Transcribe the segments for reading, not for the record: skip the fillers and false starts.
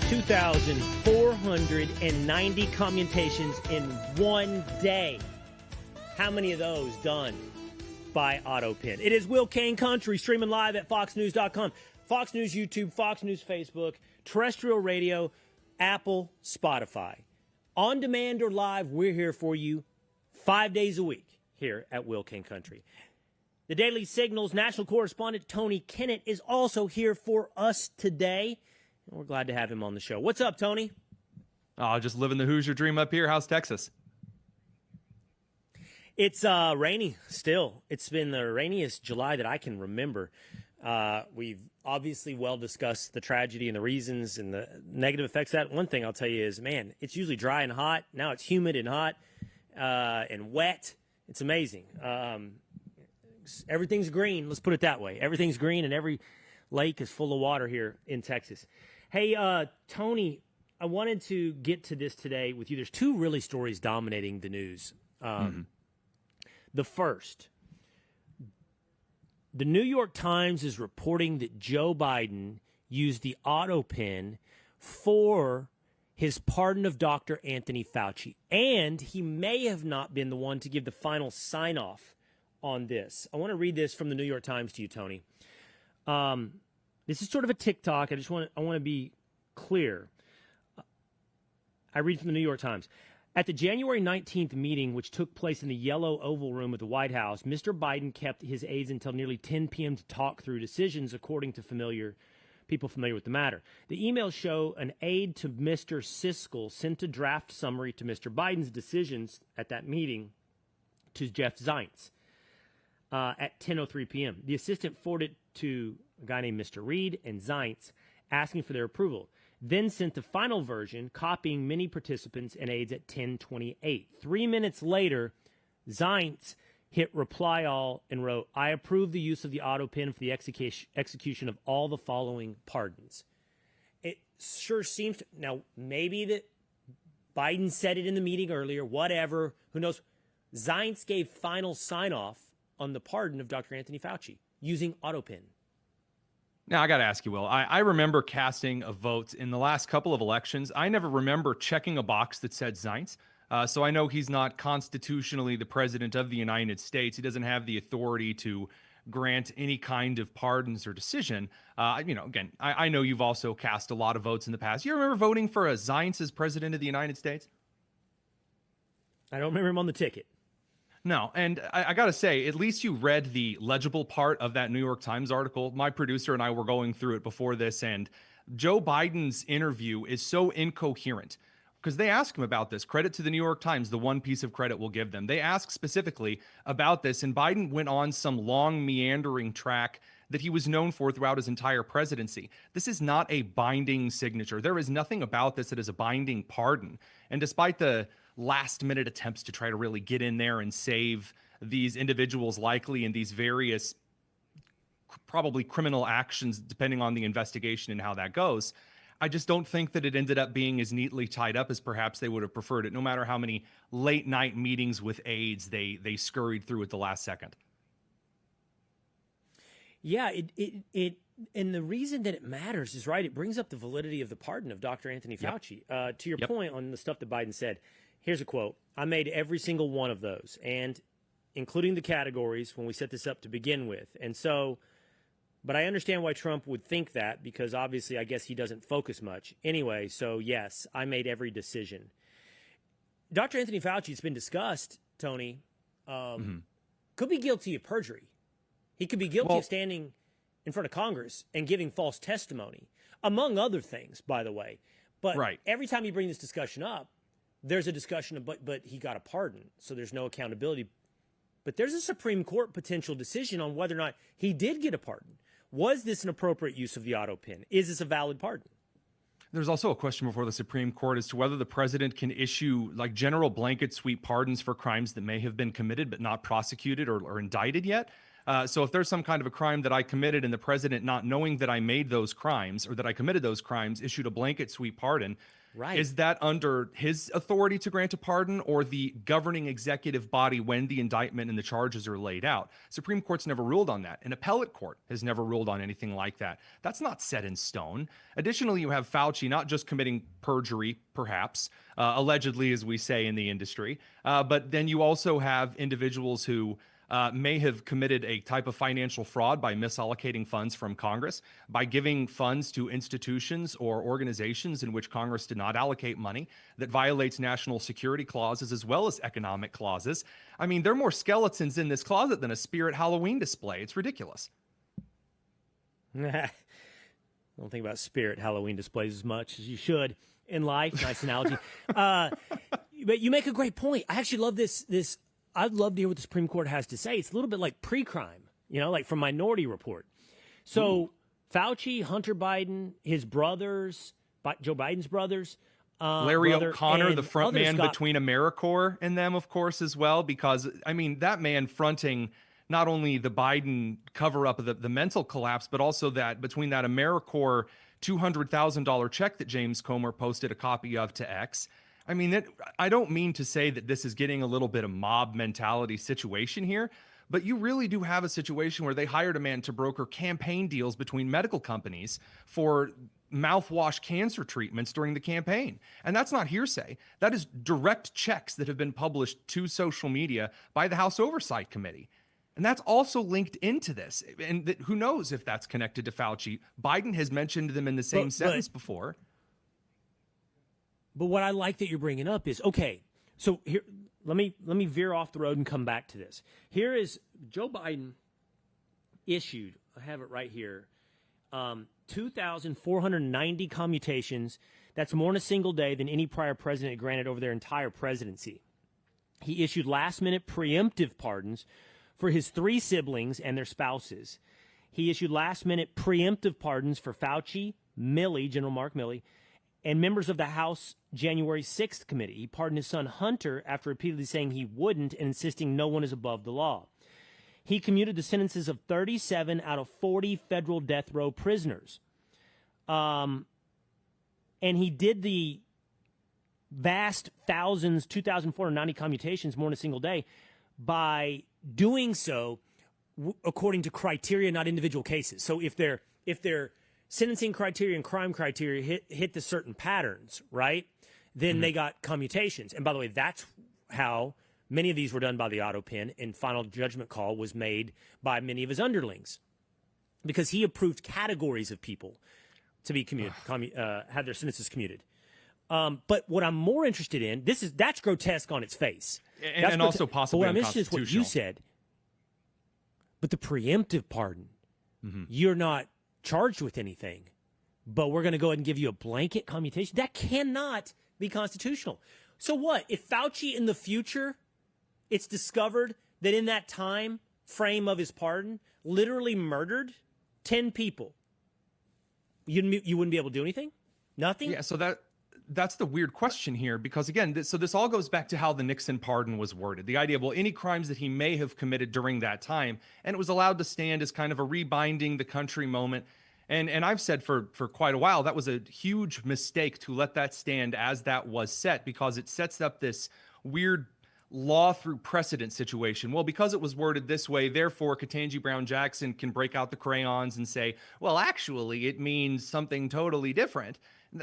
2,490 commutations in one day. How many of those done by Autopen? It is Will Cain Country, streaming live at foxnews.com. Fox News YouTube, Fox News Facebook, terrestrial radio, Apple, Spotify. On demand or live, we're here for you 5 days a week here at Will Cain Country. The Daily Signal's national correspondent, Tony Kinnett, is also here for us today. And we're glad to have him on the show. What's up, Tony? Oh, just living the Hoosier dream up here. How's Texas? It's rainy still. It's been the rainiest July that I can remember. We've obviously well discussed the tragedy and the reasons and the negative effects of that. One thing I'll tell you is, man, it's usually dry and hot. Now it's humid and hot and wet. It's amazing. Everything's green. Let's put it that way. Everything's green and every lake is full of water here in Texas. Hey, Tony, I wanted to get to this today with you. There's two really stories dominating the news. The first, the New York Times is reporting that Joe Biden used the Autopen for his pardon of Dr. Anthony Fauci, and he may have not been the one to give the final sign-off on this. I want to read this from the New York Times to you, Tony. This is sort of a TikTok. I want to be clear. I read from the New York Times. At the January 19th meeting, which took place in the Yellow Oval Room at the White House, Mr. Biden kept his aides until nearly 10 p.m. to talk through decisions, according to people familiar with the matter. The emails show an aide to Mr. Siskel sent a draft summary to Mr. Biden's decisions at that meeting to Jeff Zients at 10:03 p.m. The assistant forwarded to a guy named Mr. Reed and Zients, asking for their approval. Then sent the final version, copying many participants and aides at 10:28. 3 minutes later, Zients hit reply all and wrote, "I approve the use of the Autopen for the execution of all the following pardons." It sure seems to, now maybe that Biden said it in the meeting earlier, whatever, who knows. Zients gave final sign-off on the pardon of Dr. Anthony Fauci using Autopen. Now, I got to ask you, Will, I remember casting a vote in the last couple of elections. I never remember checking a box that said Zients. So I know he's not constitutionally the president of the United States. He doesn't have the authority to grant any kind of pardons or decision. Again, I know you've also cast a lot of votes in the past. You remember voting for a Zients as president of the United States? I don't remember him on the ticket. No, and I got to say, at least you read the legible part of that New York Times article. My producer and I were going through it before this, and Joe Biden's interview is so incoherent because they ask him about this. Credit to the New York Times, the one piece of credit we'll give them. They ask specifically about this, and Biden went on some long, meandering track that he was known for throughout his entire presidency. This is not a binding signature. There is nothing about this that is a binding pardon. And despite the last-minute attempts to try to really get in there and save these individuals likely in these various probably criminal actions, depending on the investigation and how that goes, I just don't think that it ended up being as neatly tied up as perhaps they would have preferred it, no matter how many late-night meetings with aides they scurried through at the last second. Yeah, and the reason that it matters is, right, it brings up the validity of the pardon of Dr. Anthony Fauci. To your point on the stuff that Biden said, here's a quote. "I made every single one of those, and including the categories when we set this up to begin with. And so, but I understand why Trump would think that, because obviously I guess he doesn't focus much. Anyway, so yes, I made every decision." Dr. Anthony Fauci, it's been discussed, Tony, could be guilty of perjury. He could be guilty of standing in front of Congress and giving false testimony, among other things, by the way. But every time you bring this discussion up, there's a discussion of, but he got a pardon, so there's no accountability. But there's a Supreme Court potential decision on whether or not he did get a pardon. Was this an appropriate use of the Autopen? Is this a valid pardon? There's also a question before the Supreme Court as to whether the president can issue like general blanket sweep pardons for crimes that may have been committed but not prosecuted or indicted yet. So if there's some kind of a crime that I committed and the president, not knowing that I made those crimes or that I committed those crimes, issued a blanket sweep pardon, Right. is that under his authority to grant a pardon or the governing executive body when the indictment and the charges are laid out? Supreme Court's never ruled on that. An appellate court has never ruled on anything like that. That's not set in stone. Additionally, you have Fauci not just committing perjury, perhaps, allegedly, as we say in the industry, but then you also have individuals who may have committed a type of financial fraud by misallocating funds from Congress, by giving funds to institutions or organizations in which Congress did not allocate money, that violates national security clauses as well as economic clauses. I mean, there are more skeletons in this closet than a Spirit Halloween display. It's ridiculous. I don't think about Spirit Halloween displays as much as you should in life. Nice analogy. But you make a great point. I actually love this. I'd love to hear what the Supreme Court has to say. It's a little bit like pre-crime, like from Minority Report. So Fauci, Hunter Biden, his brothers, Joe Biden's brothers, Larry O'Connor, the front man got between AmeriCorps and them, of course, as well, because, I mean, that man fronting not only the Biden cover-up of the mental collapse, but also that between that AmeriCorps $200,000 check that James Comer posted a copy of to X. I mean, I don't mean to say that this is getting a little bit of mob mentality situation here, but you really do have a situation where they hired a man to broker campaign deals between medical companies for mouthwash cancer treatments during the campaign. And that's not hearsay. That is direct checks that have been published to social media by the House Oversight Committee. And that's also linked into this. And who knows if that's connected to Fauci. Biden has mentioned them in the same sentence before. But what I like that you're bringing up is, okay, so here, let me veer off the road and come back to this. Here is Joe Biden issued, I have it right here, 2,490 commutations. That's more in a single day than any prior president granted over their entire presidency. He issued last-minute preemptive pardons for his 3 siblings and their spouses. He issued last-minute preemptive pardons for Fauci, Milley, General Mark Milley, and members of the House January 6th committee. He pardoned his son Hunter after repeatedly saying he wouldn't and insisting no one is above the law. He commuted the sentences of 37 out of 40 federal death row prisoners. And he did the vast thousands, 2,490 commutations more in a single day by doing so according to criteria, not individual cases. So if they're sentencing criteria and crime criteria hit the certain patterns, right? Then they got commutations. And by the way, that's how many of these were done by the Autopen, and final judgment call was made by many of his underlings because he approved categories of people to be had their sentences commuted. But what I'm more interested in, that's grotesque on its face. And also possibly what I'm interested in is what you said. But the preemptive pardon, you're not charged with anything, but we're going to go ahead and give you a blanket commutation. That cannot be constitutional. So what? If Fauci in the future, it's discovered that in that time frame of his pardon, literally murdered 10 people, you wouldn't be able to do anything? Nothing? Yeah, so that's the weird question here, because again, this all goes back to how the Nixon pardon was worded. The idea of, well, any crimes that he may have committed during that time, and it was allowed to stand as kind of a rebinding the country moment. And I've said for quite a while, that was a huge mistake to let that stand as that was set, because it sets up this weird law through precedent situation. Well, because it was worded this way, therefore Ketanji Brown Jackson can break out the crayons and say, well, actually, it means something totally different.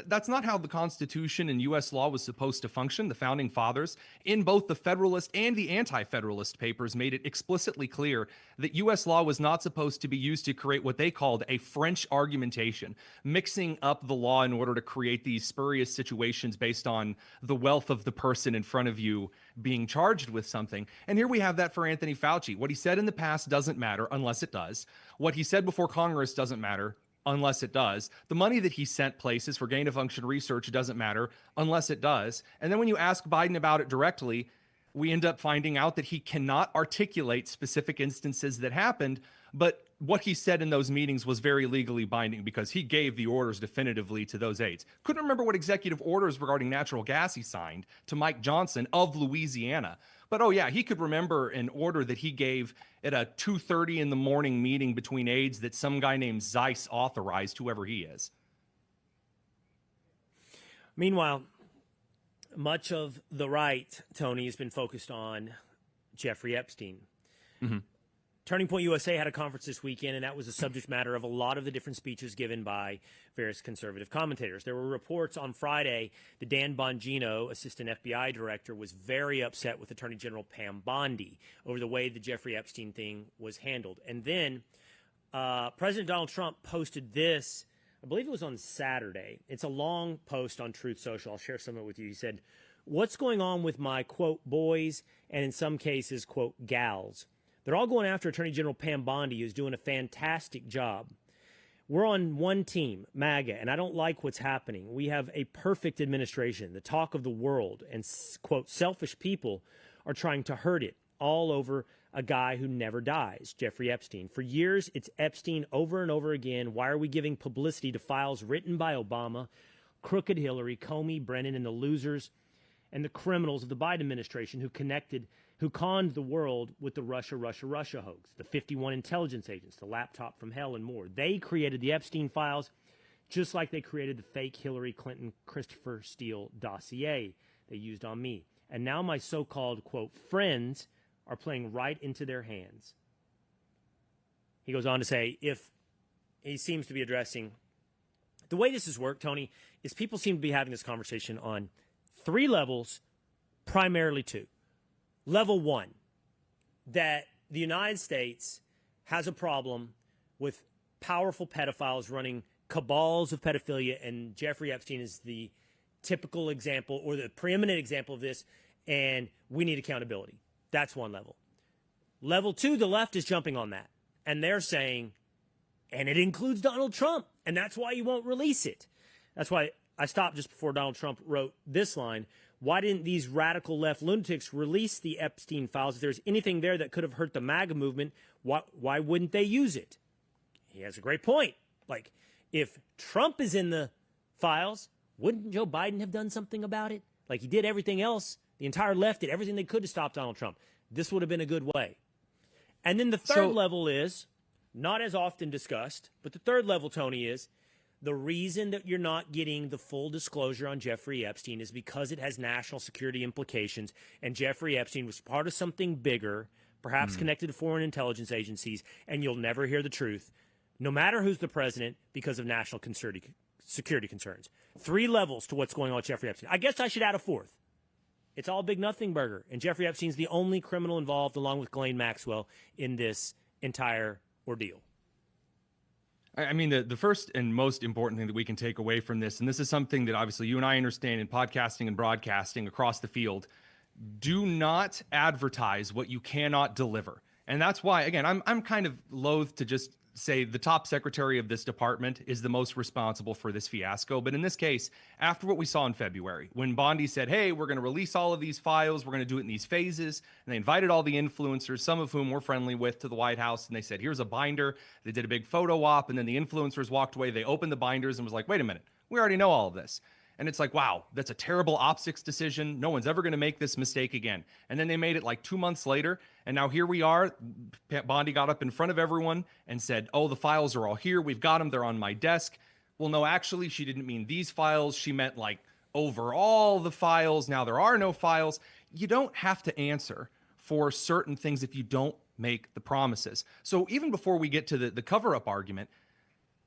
That's not how the Constitution and U.S. law was supposed to function. The Founding Fathers, in both the Federalist and the Anti-Federalist papers, made it explicitly clear that U.S. law was not supposed to be used to create what they called a French argumentation, mixing up the law in order to create these spurious situations based on the wealth of the person in front of you being charged with something. And here we have that for Anthony Fauci. What he said in the past doesn't matter unless it does. What he said before Congress doesn't matter unless it does. The money that he sent places for gain-of-function research doesn't matter unless it does. And then when you ask Biden about it directly, we end up finding out that he cannot articulate specific instances that happened, but what he said in those meetings was very legally binding because he gave the orders definitively to those aides. Couldn't remember what executive orders regarding natural gas he signed to Mike Johnson of Louisiana. But oh yeah, he could remember an order that he gave at a 2:30 in the morning meeting between aides that some guy named Zeiss authorized, whoever he is. Meanwhile, much of the right, Tony, has been focused on Jeffrey Epstein. Mm-hmm. Turning Point USA had a conference this weekend, and that was the subject matter of a lot of the different speeches given by various conservative commentators. There were reports on Friday that Dan Bongino, assistant FBI director, was very upset with Attorney General Pam Bondi over the way the Jeffrey Epstein thing was handled. And then President Donald Trump posted this, I believe it was on Saturday. It's a long post on Truth Social. I'll share some of it with you. He said, "What's going on with my, quote, boys, and in some cases, quote, gals? They're all going after Attorney General Pam Bondi, who's doing a fantastic job. We're on one team, MAGA, and I don't like what's happening. We have a perfect administration, the talk of the world, and, quote, selfish people are trying to hurt it all over a guy who never dies, Jeffrey Epstein. For years, it's Epstein over and over again. Why are we giving publicity to files written by Obama, crooked Hillary, Comey, Brennan, and the losers and the criminals of the Biden administration who conned the world with the Russia hoax, the 51 intelligence agents, the laptop from hell, and more. They created the Epstein files just like they created the fake Hillary Clinton Christopher Steele dossier they used on me. And now my so-called, quote, friends are playing right into their hands." He goes on to say, if he seems to be addressing the way this has worked, Tony, is people seem to be having this conversation on 3 levels, primarily 2. Level 1, that the United States has a problem with powerful pedophiles running cabals of pedophilia, and Jeffrey Epstein is the typical example or the preeminent example of this, and we need accountability. That's one level. Level 2, the left is jumping on that, and they're saying, and it includes Donald Trump, and that's why you won't release it. That's why I stopped just before Donald Trump wrote this line. Why didn't these radical left lunatics release the Epstein files? If there's anything there that could have hurt the MAGA movement, why wouldn't they use it? He has a great point. Like, if Trump is in the files, wouldn't Joe Biden have done something about it? Like he did everything else. The entire left did everything they could to stop Donald Trump. This would have been a good way. And then the third level is, not as often discussed, but the third level, Tony, is the reason that you're not getting the full disclosure on Jeffrey Epstein is because it has national security implications, and Jeffrey Epstein was part of something bigger, perhaps connected to foreign intelligence agencies, and you'll never hear the truth, no matter who's the president, because of national security concerns. 3 levels to what's going on with Jeffrey Epstein. I guess I should add a 4th. It's all big nothing burger, and Jeffrey Epstein's the only criminal involved, along with Ghislaine Maxwell, in this entire ordeal. I mean, the first and most important thing that we can take away from this, and this is something that obviously you and I understand in podcasting and broadcasting across the field, do not advertise what you cannot deliver. And that's why, again, I'm kind of loath to just say the top secretary of this department is the most responsible for this fiasco. But in this case, after what we saw in February, when Bondi said, hey, we're going to release all of these files, we're going to do it in these phases, and they invited all the influencers, some of whom we're friendly with, to the White House, and they said, here's a binder. They did a big photo op, and then the influencers walked away. They opened the binders and was like, wait a minute, we already know all of this. And it's like, wow, that's a terrible optics decision. No one's ever going to make this mistake again. And then they made it like 2 months later. And now here we are. Bondi got up in front of everyone and said, oh, the files are all here. We've got them. They're on my desk. Well, no, actually, she didn't mean these files. She meant like overall the files. Now there are no files. You don't have to answer for certain things if you don't make the promises. So even before we get to the cover-up argument,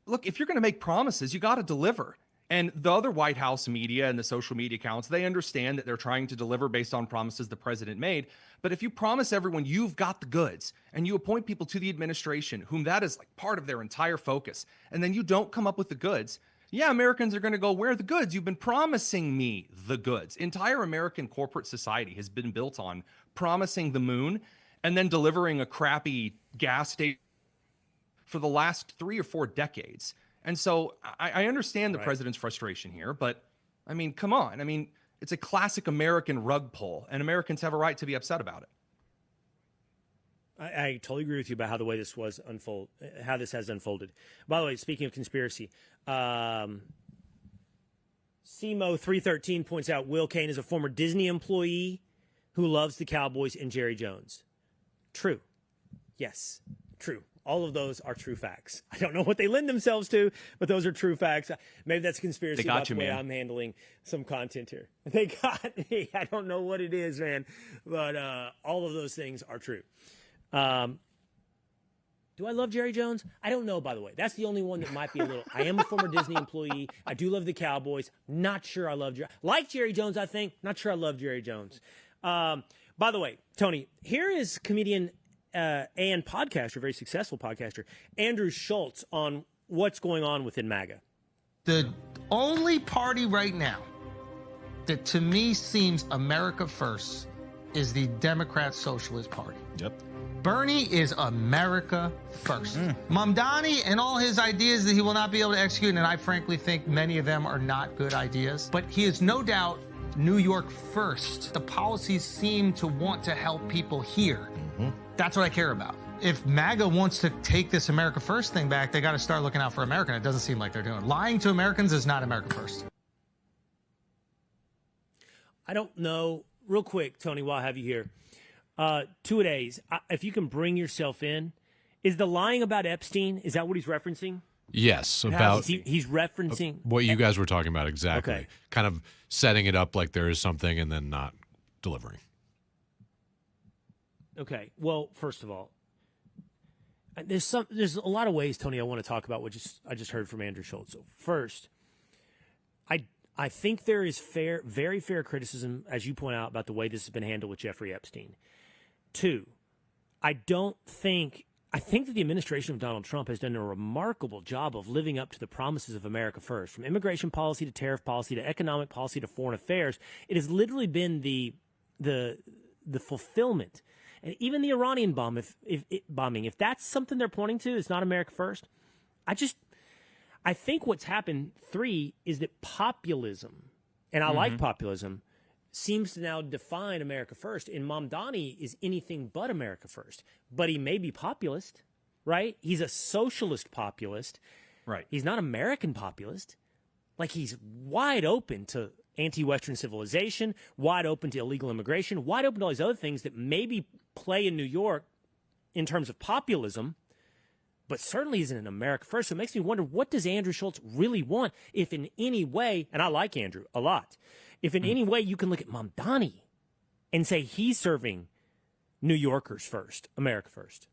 look, if you're going to make promises, you got to deliver. And the other White House media and the social media accounts, they understand that they're trying to deliver based on promises the president made. But if you promise everyone you've got the goods and you appoint people to the administration whom that is like part of their entire focus, and then you don't come up with the goods, yeah, Americans are going to go, where are the goods? You've been promising me the goods. Entire American corporate society has been built on promising the moon and then delivering a crappy gas station for the last 3 or 4 decades. And so I understand the president's frustration here, but I mean, come on. I mean, it's a classic American rug pull, and Americans have a right to be upset about it. I totally agree with you about how the way this was how this has unfolded. By the way, speaking of conspiracy, CMO313 points out Will Cain is a former Disney employee who loves the Cowboys and Jerry Jones. True. Yes, true. All of those are true facts. I don't know what they lend themselves to, but those are true facts. Maybe that's conspiracy about the way I'm handling some content here. They got me. I don't know what it is, man. But all of those things are true. Do I love Jerry Jones? I don't know, by the way. That's the only one that might be a little. I am a former Disney employee. I do love the Cowboys. Not sure I love Jerry. Like Jerry Jones, I think. Not sure I love Jerry Jones. By the way, Tony, here is comedian and podcaster, very successful podcaster, Andrew Schultz on what's going on within MAGA. The only party right now that to me seems America first is the Democrat Socialist Party. Yep. Bernie is America first. Mamdani and all his ideas that he will not be able to execute, and I frankly think many of them are not good ideas, but he is no doubt New York first. The policies seem to want to help people here. That's what I care about. If MAGA wants to take this America First thing back, they got to start looking out for America. And it doesn't seem like they're doing. Lying to Americans is not America First. I don't know. Real quick, Tony, while I have you here. Two-a-days, if you can bring yourself in, is the lying about Epstein, is that what he's referencing? Yes, about he's referencing what you guys were talking about exactly. Okay. Kind of setting it up like there is something and then not delivering. Okay. Well, first of all, there's a lot of ways, Tony, I want to talk about what I just heard from Andrew Schultz. So first, I think there is very fair criticism, as you point out, about the way this has been handled with Jeffrey Epstein. Two, I think that the administration of Donald Trump has done a remarkable job of living up to the promises of America First. From immigration policy to tariff policy to economic policy to foreign affairs, it has literally been the fulfillment. And even the Iranian bombing, if that's something they're pointing to, it's not America First. I think what's happened, three, is that populism, and I like populism, seems to now define America First. And Mamdani is anything but America First. But he may be populist, right? He's a socialist populist. Right. He's not American populist. Like, he's wide open to anti-Western civilization, wide open to illegal immigration, wide open to all these other things that maybe play in New York in terms of populism, but certainly isn't in America First. So it makes me wonder, what does Andrew Schultz really want if in any way, and I like Andrew a lot, if in any way you can look at Mamdani and say he's serving New Yorkers first, America First?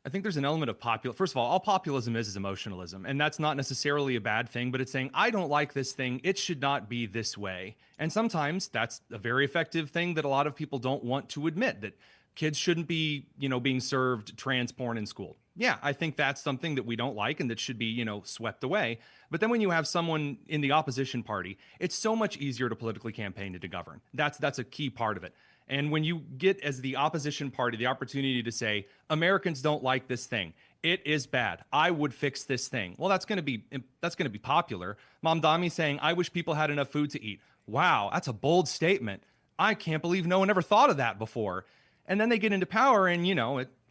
I think there's an element of First of all populism is emotionalism, and that's not necessarily a bad thing, but it's saying, I don't like this thing. It should not be this way. And sometimes that's a very effective thing that a lot of people don't want to admit, that kids shouldn't be, being served trans porn in school. Yeah, I think that's something that we don't like and that should be, swept away. But then when you have someone in the opposition party, it's so much easier to politically campaign and to govern. That's a key part of it. And when you get, as the opposition party, the opportunity to say, Americans don't like this thing, it is bad, I would fix this thing. Well, that's going to be popular. Mamdani saying, I wish people had enough food to eat. Wow, that's a bold statement. I can't believe no one ever thought of that before. And then they get into power and,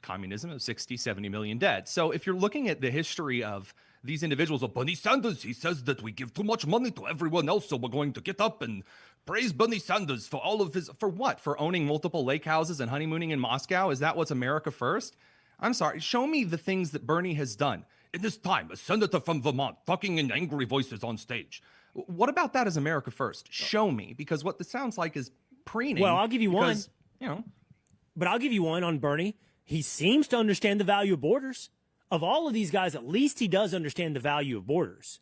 communism of 60, 70 million dead. So if you're looking at the history of these individuals, Bernie Sanders, he says that we give too much money to everyone else, so we're going to get up and praise Bernie Sanders for all of for what? For owning multiple lake houses and honeymooning in Moscow? Is that what's America First? I'm sorry. Show me the things that Bernie has done. In this time, a senator from Vermont talking in angry voices on stage. What about that as America First? Show me, because what this sounds like is preening. Well, I'll give you one. But I'll give you one on Bernie. He seems to understand the value of borders. Of all of these guys, at least he does understand the value of borders.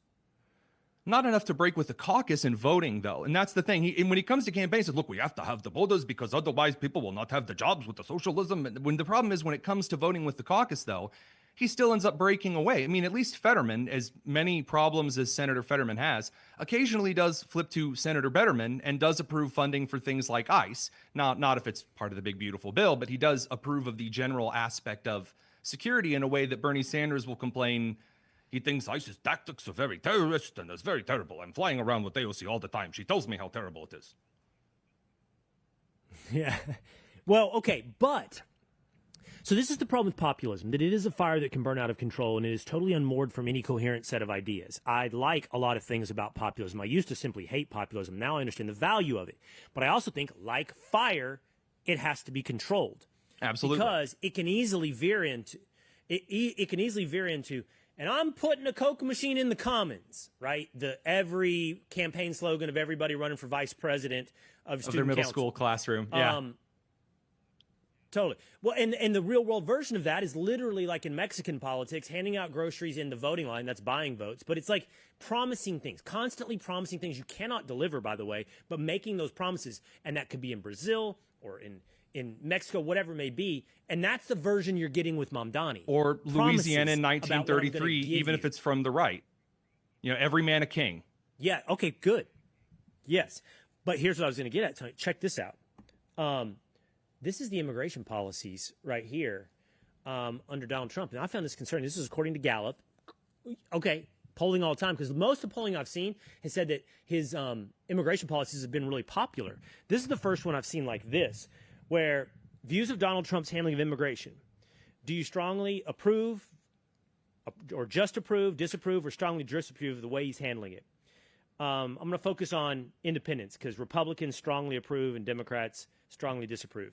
Not enough to break with the caucus in voting, though. And that's the thing. When he comes to campaign, he says, look, we have to have the borders because otherwise people will not have the jobs with the socialism. And when the problem is, when it comes to voting with the caucus, though, he still ends up breaking away. I mean, at least Fetterman, as many problems as Senator Fetterman has, occasionally does flip to Senator Betterman and does approve funding for things like ICE. Not if it's part of the big, beautiful bill, but he does approve of the general aspect of security in a way that Bernie Sanders will complain. He thinks ISIS tactics are very terrorist and it's very terrible. I'm flying around with AOC all the time. She tells me how terrible it is. Yeah. Well, okay, but So this is the problem with populism, that it is a fire that can burn out of control, and it is totally unmoored from any coherent set of ideas. I like a lot of things about populism. I used to simply hate populism. Now I understand the value of it. But I also think, like fire, it has to be controlled. Absolutely. Because it can easily veer into, and I'm putting a Coke machine in the Commons, right? Every campaign slogan of everybody running for vice president of student their middle council. school classroom. Yeah. Totally. Well, and the real world version of that is literally like in Mexican politics, handing out groceries in the voting line. That's buying votes. But it's like promising things, constantly promising things you cannot deliver, by the way, but making those promises. And that could be in Brazil or in Mexico, whatever it may be. And that's the version you're getting with Mamdani. Or Louisiana in Promises about what I'm 1933, gonna give even you. if it's from the right. Every man a king. Yeah. Okay, good. Yes. But here's what I was going to get at tonight. Check this out. This is the immigration policies right here under Donald Trump. And I found this concerning. This is according to Gallup. Okay, polling all the time, because most of the polling I've seen has said that his immigration policies have been really popular. This is the first one I've seen like this, where views of Donald Trump's handling of immigration. Do you strongly approve or just approve, disapprove, or strongly disapprove of the way he's handling it? I'm going to focus on independents, because Republicans strongly approve and Democrats strongly disapprove.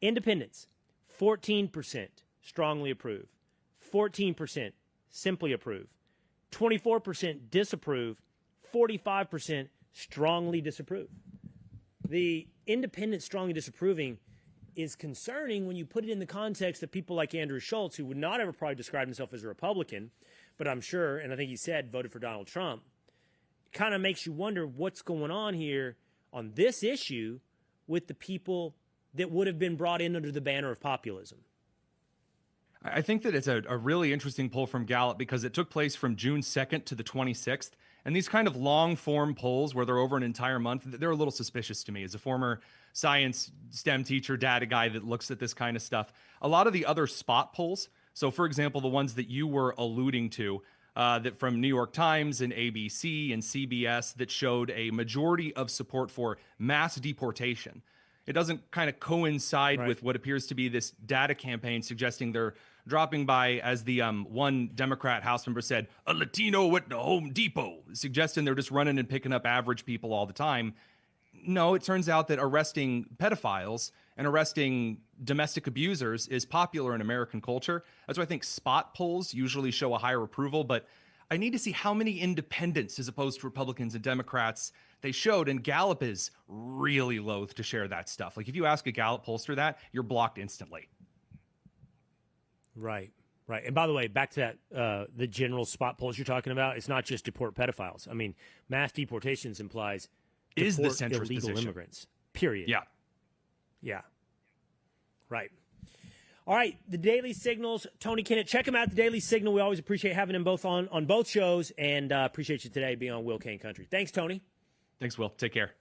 Independents, 14% strongly approve, 14% simply approve, 24% disapprove, 45% strongly disapprove. The independent strongly disapproving is concerning when you put it in the context of people like Andrew Schultz, who would not ever probably describe himself as a Republican, but I'm sure, and I think he said, voted for Donald Trump. It kind of makes you wonder what's going on here on this issue with the people that would have been brought in under the banner of populism. I think that it's a really interesting poll from Gallup, because it took place from June 2nd to the 26th. And these kind of long form polls where they're over an entire month, they're a little suspicious to me. As a former science STEM teacher, data guy that looks at this kind of stuff, a lot of the other spot polls, so for example, the ones that you were alluding to, that from New York Times and ABC and CBS, that showed a majority of support for mass deportation. It doesn't kind of coincide with what appears to be this data campaign suggesting they're dropping by, as the one Democrat House member said, a Latino at the Home Depot, suggesting they're just running and picking up average people all the time. No, it turns out that arresting pedophiles and arresting domestic abusers is popular in American culture. That's why I think spot polls usually show a higher approval, but I need to see how many independents as opposed to Republicans and Democrats they showed, and Gallup is really loath to share that stuff. Like if you ask a Gallup pollster that, you're blocked instantly. Right. And by the way, back to that, the general spot polls you're talking about, it's not just deport pedophiles. I mean, mass deportations implies Is the deport centrist illegal position. immigrants, period. Yeah. Right. All right, the Daily Signals, Tony Kinnett. Check him out, the Daily Signal. We always appreciate having him both on both shows, and appreciate you today being on Will Cain Country. Thanks, Tony. Thanks, Will. Take care.